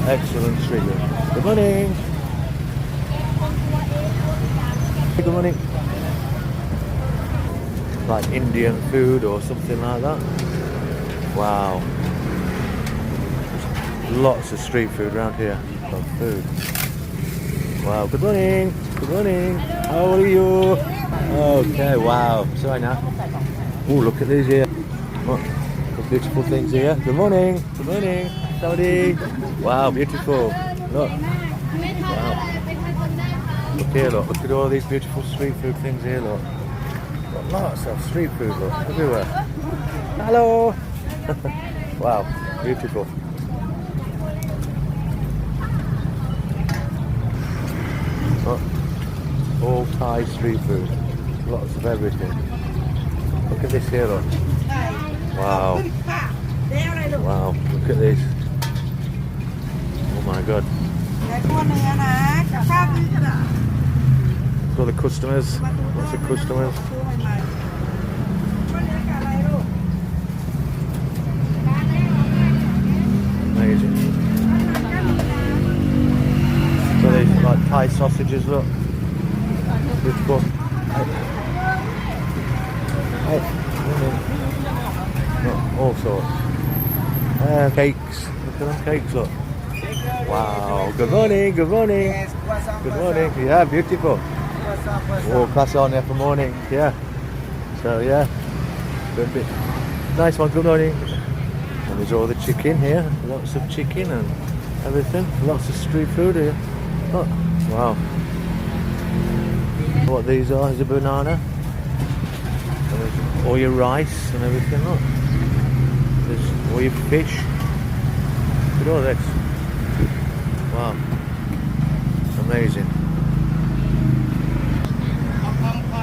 Excellent street food. Good morning. Good morning. Like Indian food or something like that. Wow. Lots of street food around here. Of food. Wow. Good morning. Good morning. How are you? Okay. Wow. Sorry now. Oh, look at these here. What beautiful things here. Good morning. Good morning. Saudi. Wow. Beautiful. Look. Wow. Look here. Look. Look at all these beautiful street food things here. Look. Got lots of street food. Look everywhere. Hello. Wow. Beautiful. All Thai street food. Lots of everything. Look at this here, look. Wow. Wow, look at this. Oh my god. Look at all the customers. Lots of customers. Amazing. So these like Thai sausages, look. Beautiful. Hey. Look, all sorts. Cakes. Look at them cakes, look. Wow. Good morning, good morning. Good morning. Yeah, beautiful. Oh, class on there for morning. Yeah. So, yeah. Good bit. Nice one, good morning. And there's all the chicken here. Lots of chicken and everything. Lots of street food here. Oh, wow. What these are is a banana. All your rice and everything. Look. There's all your fish. Look at all this. Wow. Amazing.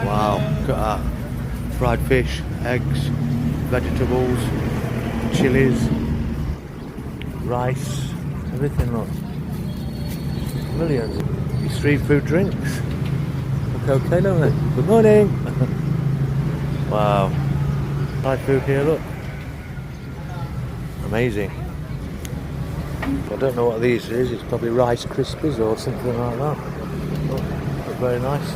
Wow. Look at that. Fried fish, eggs, vegetables, chilies, rice, everything. Look. Millions. Your street food drinks. Look okay, don't they? Good morning. Wow. Thai food here, look. Amazing. I don't know what these is. It's probably Rice Krispies or something like that. Look very nice.